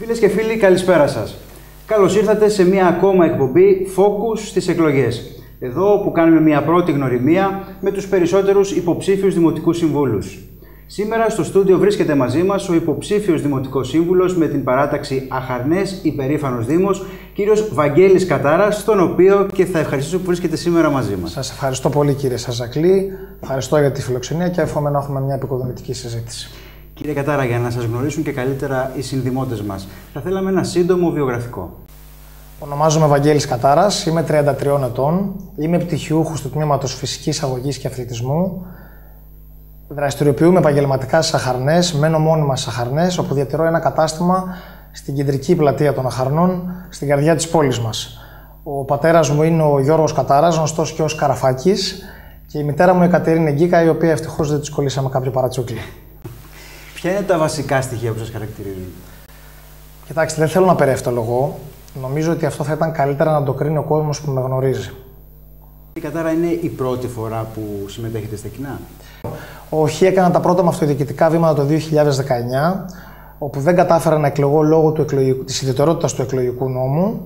Φίλες και φίλοι, καλησπέρα σας. Καλώς ήρθατε σε μία ακόμα εκπομπή Focus στις εκλογές. Εδώ που κάνουμε μία πρώτη γνωριμία με τους περισσότερους υποψήφιους δημοτικούς συμβούλους. Σήμερα στο στούντιο βρίσκεται μαζί μας ο υποψήφιος δημοτικός σύμβουλος με την παράταξη Αχαρνές Υπερήφανος Δήμος, κύριος Βαγγέλης Κατάρας, τον οποίο και θα ευχαριστήσω που βρίσκεται σήμερα μαζί μας. Σας ευχαριστώ πολύ, κύριε Σαζακλή. Ευχαριστώ για τη φιλοξενία και εύχομαι να έχουμε μια επικοδομητική συζήτηση. Κύριε Κατάρα, για να σας γνωρίσουν και καλύτερα οι συνδημότες μας, θα θέλαμε ένα σύντομο βιογραφικό. Ονομάζομαι Βαγγέλης Κατάρας, είμαι 33 ετών, είμαι πτυχιούχος του τμήματος Φυσικής Αγωγής και Αθλητισμού. Δραστηριοποιούμε επαγγελματικά στις Αχαρνές, μένω μόνιμα στις Αχαρνές, όπου διατηρώ ένα κατάστημα στην κεντρική πλατεία των Αχαρνών, στην καρδιά της πόλης μας. Ο πατέρας μου είναι ο Γιώργος Κατάρας, γνωστός και ως Καραφάκης, και η μητέρα μου η Κατερίνα Γκίκα, η οποία ευτυχώς δεν της κολλήσαμε κάποιο παρατσούκλι. Ποια είναι τα βασικά στοιχεία που σας χαρακτηρίζουν? Κοιτάξτε, δεν θέλω να περευτολογώ. Νομίζω ότι αυτό θα ήταν καλύτερα να το κρίνει ο κόσμος που με γνωρίζει. Κύριε Κατάρα, είναι η πρώτη φορά που συμμετέχετε στα κοινά? Όχι, έκανα τα πρώτα μου αυτοδιοικητικά βήματα το 2019, όπου δεν κατάφερα να εκλεγώ λόγω της ιδιαιτερότητας του εκλογικού νόμου.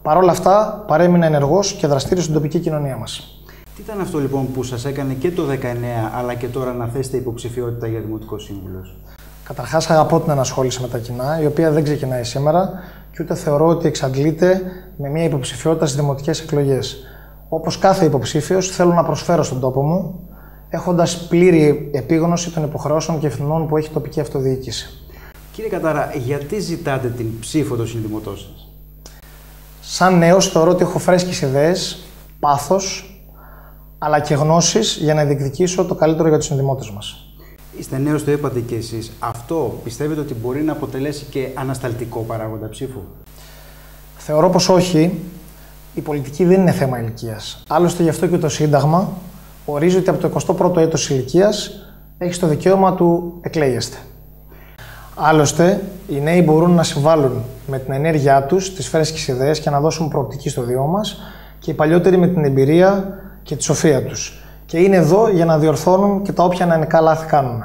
Παρ' όλα αυτά, παρέμεινα ενεργός και δραστήριος στην τοπική κοινωνία μας. Τι ήταν αυτό λοιπόν που σας έκανε και το 2019 αλλά και τώρα να θέσετε υποψηφιότητα για δημοτικό σύμβουλος? Καταρχάς, αγαπώ την ενασχόληση με τα κοινά, η οποία δεν ξεκινάει σήμερα και ούτε θεωρώ ότι εξαντλείται με μια υποψηφιότητα στις δημοτικές εκλογές. Όπως κάθε υποψήφιος, θέλω να προσφέρω στον τόπο μου, έχοντας πλήρη επίγνωση των υποχρεώσεων και ευθυνών που έχει η τοπική αυτοδιοίκηση. Κύριε Κατάρα, γιατί ζητάτε την ψήφο των συνδημοτών σας? Σαν νέος, θεωρώ ότι έχω φρέσκες ιδέες, πάθος, αλλά και γνώσεις για να διεκδικήσω το καλύτερο για τους συνδημότες μας. Είστε νέος, το είπατε και εσείς. Αυτό πιστεύετε ότι μπορεί να αποτελέσει και ανασταλτικό παράγοντα ψήφου? Θεωρώ πως όχι. Η πολιτική δεν είναι θέμα ηλικίας. Άλλωστε, γι' αυτό και το Σύνταγμα ορίζει ότι από το 21ο έτος ηλικίας έχεις το δικαίωμα του εκλέγεστε. Άλλωστε, οι νέοι μπορούν να συμβάλλουν με την ενέργειά τους, τις φρέσκες ιδέες και να δώσουν προοπτική στο Δήμο μας, και οι παλιότεροι με την εμπειρία και τη σοφία τους. Και είναι εδώ για να διορθώνουν και τα όποια νεανικά λάθη κάνουν.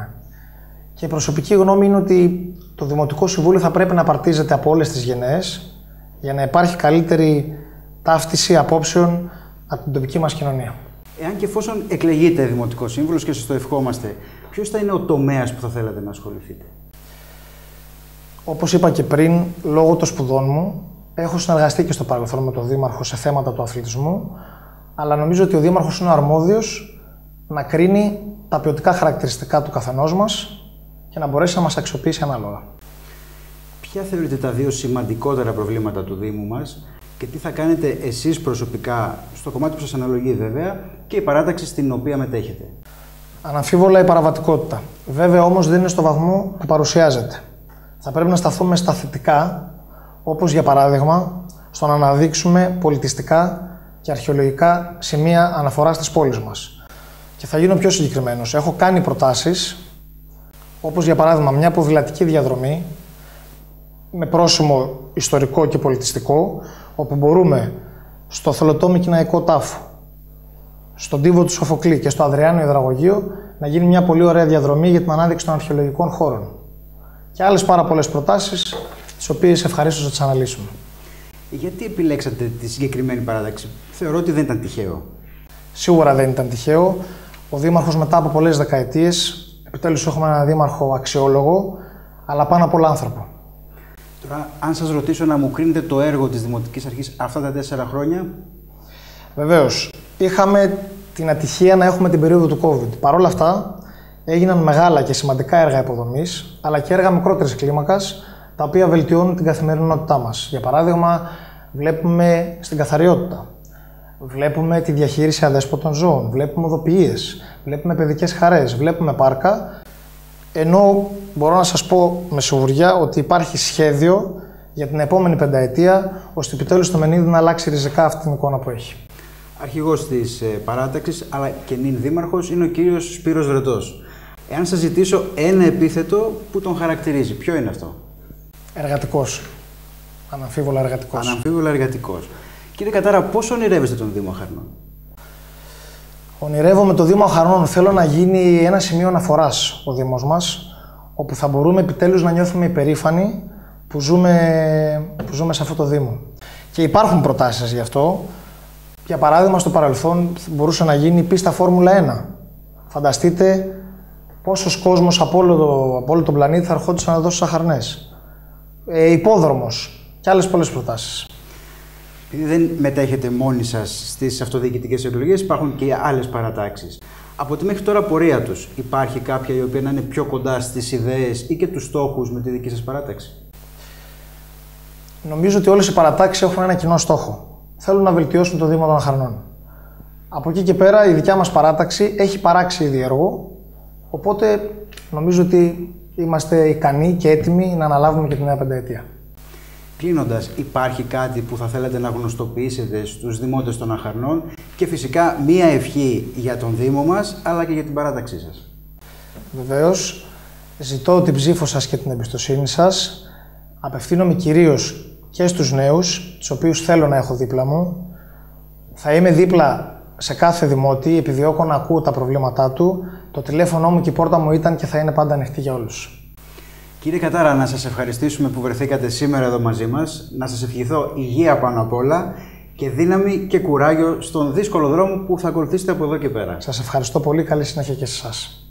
Και η προσωπική γνώμη είναι ότι το Δημοτικό Συμβούλιο θα πρέπει να απαρτίζεται από όλες τις γενναίες για να υπάρχει καλύτερη ταύτιση απόψεων από την τοπική μας κοινωνία. Εάν και εφόσον εκλεγείτε δημοτικό σύμβουλος και σας το ευχόμαστε, ποιος θα είναι ο τομέας που θα θέλατε να ασχοληθείτε? Όπως είπα και πριν, λόγω των σπουδών μου, έχω συνεργαστεί και στο παρελθόν με τον Δήμαρχο σε θέματα του αθλητισμού, αλλά νομίζω ότι ο Δήμαρχος είναι αρμόδιος να κρίνει τα ποιοτικά χαρακτηριστικά του καθενός μας και να μπορέσει να μας αξιοποιήσει ανάλογα. Ποια θεωρείτε τα δύο σημαντικότερα προβλήματα του Δήμου μας και τι θα κάνετε εσείς προσωπικά, στο κομμάτι που σας αναλογεί βέβαια, και η παράταξη στην οποία μετέχετε? Αναμφίβολα η παραβατικότητα. Βέβαια όμως δεν είναι στο βαθμό που παρουσιάζεται. Θα πρέπει να σταθούμε στα θετικά, όπως για παράδειγμα στο να αναδείξουμε πολιτιστικά και αρχαιολογικά σημεία αναφοράς της πόλης μας. Και θα γίνω πιο συγκεκριμένος. Έχω κάνει προτάσεις, όπως για παράδειγμα μια ποδηλατική διαδρομή με πρόσημο ιστορικό και πολιτιστικό, όπου μπορούμε στο Θολωτό Μικηναϊκό Τάφο, στον Τύβο του Σοφοκλή και στο Αδριάνιο Υδραγωγείο να γίνει μια πολύ ωραία διαδρομή για την ανάδειξη των αρχαιολογικών χώρων. Και άλλες πάρα πολλές προτάσεις, τις οποίες ευχαρίστως θα τις αναλύσουμε. Γιατί επιλέξατε τη συγκεκριμένη παράταξη? Θεωρώ ότι δεν ήταν τυχαίο. Σίγουρα δεν ήταν τυχαίο. Ο Δήμαρχος μετά από πολλές δεκαετίες, επιτέλους έχουμε έναν Δήμαρχο αξιόλογο, αλλά πάνω απ' όλα άνθρωπο. Τώρα, αν σας ρωτήσω να μου κρίνετε το έργο της Δημοτικής Αρχής αυτά τα 4 χρόνια. Βεβαίως. Είχαμε την ατυχία να έχουμε την περίοδο του COVID. Παρ' όλα αυτά, έγιναν μεγάλα και σημαντικά έργα υποδομής, αλλά και έργα μικρότερης κλίμακας, τα οποία βελτιώνουν την καθημερινότητά μας. Για παράδειγμα, βλέπουμε στην καθαριότητα, βλέπουμε τη διαχείριση αδέσποτων ζώων, βλέπουμε οδοποιίες, βλέπουμε παιδικές χαρές, βλέπουμε πάρκα, ενώ μπορώ να σας πω με σιγουριά ότι υπάρχει σχέδιο για την επόμενη πενταετία, ώστε επιτέλους το Μενίδη να αλλάξει ριζικά αυτή την εικόνα που έχει. Αρχηγός της παράταξης, αλλά και νυν δήμαρχος, είναι ο κύριος Σπύρος Βρετός. Εάν σας ζητήσω ένα επίθετο που τον χαρακτηρίζει, ποιο είναι αυτό? Εργατικός. Αναμφίβολα εργατικός. Αναμφίβολα εργατικός. Κύριε Κατάρα, πώς ονειρεύεστε τον Δήμο Αχαρνών? Ονειρεύομαι το Δήμο Αχαρνών. Θέλω να γίνει ένα σημείο αναφοράς ο Δήμος μας, όπου θα μπορούμε επιτέλους να νιώθουμε υπερήφανοι που ζούμε σε αυτό το Δήμο. Και υπάρχουν προτάσεις γι' αυτό. Για παράδειγμα, στο παρελθόν μπορούσε να γίνει η πίστα Φόρμουλα 1. Φανταστείτε πόσος κόσμος από όλο τον πλανήτη θα ερχόντουσαν εδώ στους Αχαρνές. Υπόδρομος και άλλες πολλές προτάσεις. Επειδή δεν μετέχετε μόνοι σας στις αυτοδιοικητικές εκλογές, υπάρχουν και άλλες παρατάξεις. Από τη μέχρι τώρα πορεία τους, υπάρχει κάποια η οποία να είναι πιο κοντά στις ιδέες ή και τους στόχους με τη δική σας παράταξη? Νομίζω ότι όλες οι παρατάξεις έχουν ένα κοινό στόχο. Θέλουν να βελτιώσουν το Δήμο των Αχαρνών. Από εκεί και πέρα η δικιά μας παράταξη έχει παράξει ήδη έργο, οπότε νομίζω ότι είμαστε ικανοί και έτοιμοι να αναλάβουμε και τη νέα πενταετία. Κλείνοντας, υπάρχει κάτι που θα θέλατε να γνωστοποιήσετε στους δημότες των Αχαρνών και φυσικά μία ευχή για τον Δήμο μας, αλλά και για την παράταξή σας? Βεβαίως, ζητώ την ψήφο σας και την εμπιστοσύνη σας. Απευθύνομαι κυρίως και στους νέους, τους οποίους θέλω να έχω δίπλα μου. Θα είμαι δίπλα σε κάθε δημότη, επιδιώκω να ακούω τα προβλήματά του. Το τηλέφωνο μου και η πόρτα μου ήταν και θα είναι πάντα ανοιχτή για όλους. Κύριε Κατάρα, να σας ευχαριστήσουμε που βρεθήκατε σήμερα εδώ μαζί μας, να σας ευχηθώ υγεία πάνω απ' όλα και δύναμη και κουράγιο στον δύσκολο δρόμο που θα ακολουθήσετε από εδώ και πέρα. Σας ευχαριστώ πολύ, καλή συνέχεια και σε εσάς.